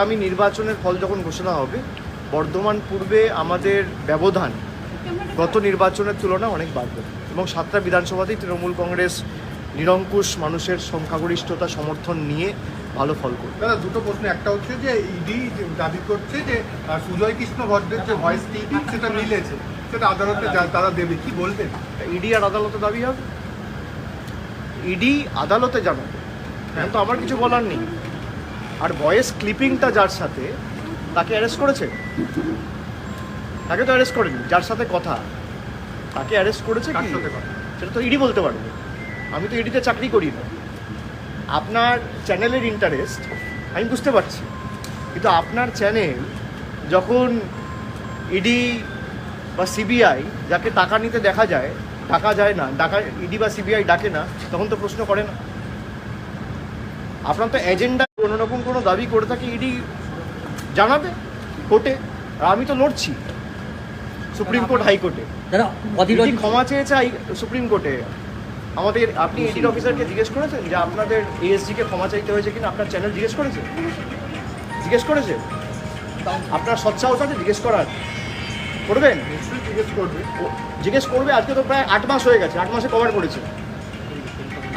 আগামী নির্বাচনের ফল যখন ঘোষণা হবে, বর্ধমান পূর্বে আমাদের ব্যবধান গত নির্বাচনের তুলনায় অনেক বাড়বে এবং 7টা বিধানসভাতেই তৃণমূল কংগ্রেস নিরঙ্কুশ মানুষের সংখ্যাগরিষ্ঠতা সমর্থন নিয়ে ভালো ফল করবে। দাদা, দুটো প্রশ্ন। একটা হচ্ছে যে ইডি দাবি করছে যে সুজয় কৃষ্ণ ভদ্রের যে ভয়েস টিভি সেটা মিলেছে, সেটা আদালতে তারা দেবে, কি বলবেন? ইডি আর আদালতে দাবি হবে, ইডি আদালতে জানাবে, এখন তো আমার কিছু বলার নেই। আর ভয়েস ক্লিপিংটা যার সাথে, তাকে অ্যারেস্ট করেছে? তাকে তো অ্যারেস্ট করেনি। যার সাথে কথা, তাকে অ্যারেস্ট করেছে কি? সেটা তো ইডি বলতে পারবে। আমি তো ইডিতে চাকরি করি না। আপনার চ্যানেলের ইন্টারেস্ট আমি বুঝতে পারছি, কিন্তু আপনার চ্যানেল যখন ইডি বা সিবিআই যাকে টাকা নিতে দেখা যায়, ডাকা যায় না, ইডি বা সিবিআই ডাকে না, তখন তো প্রশ্ন করে না। আপনার তো এজেন্ডা কোনো রকম কোনো দাবি করে থাকে, ইডি জানাবে কোর্টে। আর আমি তো লড়ছি সুপ্রিম কোর্ট, হাইকোর্টে। ইডি ক্ষমা চেয়েছে সুপ্রিম কোর্টে। আমাদের, আপনি ইডির অফিসারকে জিজ্ঞেস করেছেন যে আপনাদের এএসজিকে ক্ষমা চাইতে হয়েছে কিনা? আপনার চ্যানেল জিজ্ঞেস করেছে? আপনার সৎসাহস আছে জিজ্ঞেস করার? করবেন? জিজ্ঞেস করবে। আজকে তো প্রায় 8 মাস হয়ে গেছে, 8 মাসে কভার করেছে।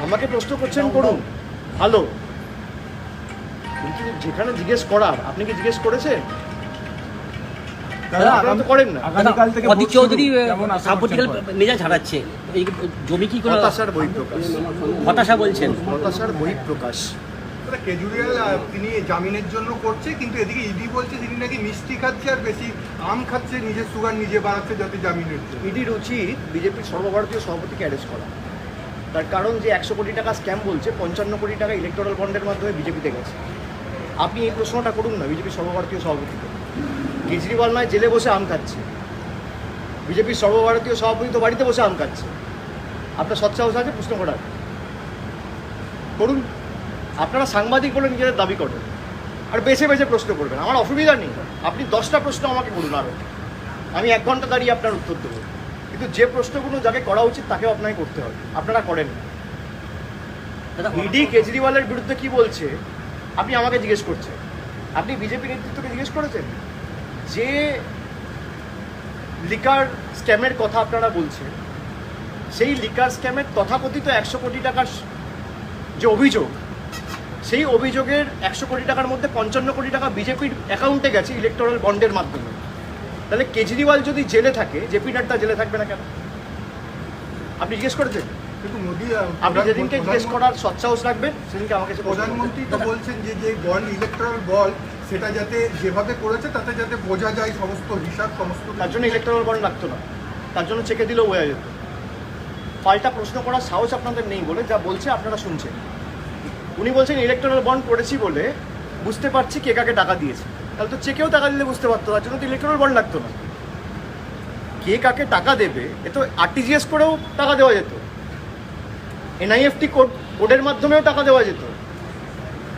আমাকে প্রশ্ন করছেন, করুন, ভালো, কিন্তু যেখানে জিজ্ঞেস করার আপনি কি জিজ্ঞেস করেছেন? করেন না। অধীর চৌধুরী সাম্প্রতিককাল মেজাজ হারাচ্ছে, এই জমি কি কোনো হতাশার বহিঃপ্রকাশ? হতাশা বলছেন? হতাশার বহিঃপ্রকাশ। কেজরিওয়াল তিনি জামিনের জন্য করছে, কিন্তু এদিকে ইডি বলছে তিনি নাকি মিষ্টি খাচ্ছে আর বেশি আম খাচ্ছে, নিজের সুগার নিজে বাড়াচ্ছে যাতে জামিনের জন্য। ইডির উচিত বিজেপির সর্বভারতীয় সভাপতিকে অ্যারেস্ট করা। তার কারণ যে 100 কোটি টাকা স্ক্যাম বলছে, 55 কোটি টাকা ইলেকটোরাল বন্ডের মাধ্যমে বিজেপিতে গেছে। আপনি এই প্রশ্নটা করুন না বিজেপির সর্বভারতীয় সভাপতিকে। কেজরিওয়াল নয় জেলে বসে আম খাচ্ছে, বিজেপির সর্বভারতীয় সভাপতি তো বাড়িতে বসে আম খাচ্ছে। আপনার সৎসাহস আছে প্রশ্ন করার? করুন। আপনারা সাংবাদিক বলে নিজেদের দাবি করেন আর বেছে বেছে প্রশ্ন করবেন, আমার অসুবিধা নেই। আপনি 10টা প্রশ্ন আমাকে করুন, আরও আমি 1 ঘন্টা দাঁড়িয়ে আপনার উত্তর দেবো, কিন্তু যে প্রশ্নগুলো যাকে করা উচিত তাকেও আপনাকে করতে হবে। আপনারা করেন না। ইডি কেজরিওয়ালের বিরুদ্ধে কি বলছে আপনি আমাকে জিজ্ঞেস করছেন? আপনি বিজেপি নেতৃত্বকে জিজ্ঞেস করেছেন? যে লিকার স্ক্যামের কথা আপনারা বলছেন, সেই লিকার স্ক্যামের তথাকথিত 100 কোটি টাকার যে অভিযোগ, সেই অভিযোগের 100 কোটি টাকার মধ্যে 55 কোটি টাকা বিজেপির অ্যাকাউন্টে গেছে ইলেকটোরাল বন্ডের মাধ্যমে। তাহলে কেজরিওয়াল যদি জেলে থাকে, জেপি নাড্ডা জেলে থাকবে না কেন? আপনি জিজ্ঞেস করেছেন? কিন্তু মোদি, আপনি যেদিনকে জিজ্ঞেস করার সৎসাহস রাখবেন সেদিনকে আমাকে প্রধানমন্ত্রী তো বলছেন যে বন্ড, ইলেকট্রাল বন্ড, সেটা যাতে যেভাবে করেছে তাতে যাতে বোঝা যায় সমস্ত হিসাব, সমস্ত। তার জন্য ইলেকট্রাল বন্ড লাগতো না, তার জন্য চেকে দিলেও বোঝা যেত। পাল্টা প্রশ্ন করার সাহস আপনাদের নেই বলে যা বলছে আপনারা শুনছেন। উনি বলছেন ইলেকট্রাল বন্ড করেছি বলে বুঝতে পারছি কে কাকে টাকা দিয়েছে। তাহলে তো চেকেও টাকা দিলে বুঝতে পারতো, তার জন্য তো ইলেকট্রাল বন্ড লাগতো না। কে কাকে টাকা দেবে এ তো আরটিজিএস করেও টাকা দেওয়া যেত, এনআইএফটি কোডের মাধ্যমেও টাকা দেওয়া যেত,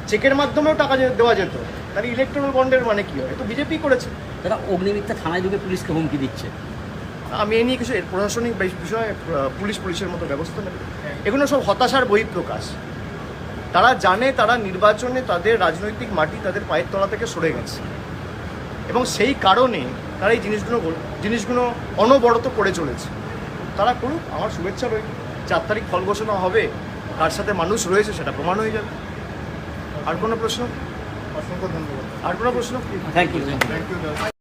চেকের মাধ্যমেও টাকা দেওয়া যেত। তাহলে ইলেকট্রাল বন্ডের মানে কি হয়? এ তো বিজেপি করেছে। তারা অগ্নিমিত্রা থানায় ঢুকে পুলিশকে হুমকি দিচ্ছে। আমি এ নিয়ে কিছু প্রশাসনিক বিষয়ে পুলিশের মতো ব্যবস্থা নেবে। এগুলো সব হতাশার বহিঃপ্রকাশ। তারা জানে তারা নির্বাচনে তাদের রাজনৈতিক মাটি তাদের পায়ের তলা থেকে সরে গেছে এবং সেই কারণে তারা এই জিনিসগুলো অনবরত করে চলেছে। তারা করুক, আমার শুভেচ্ছা রইল। 4 তারিখ ফল ঘোষণা হবে, কার সাথে মানুষ রয়েছে সেটা প্রমাণ হয়ে যাবে। আর কোনো প্রশ্ন? অসংখ্য ধন্যবাদ। আর কোনো প্রশ্ন? Thank you.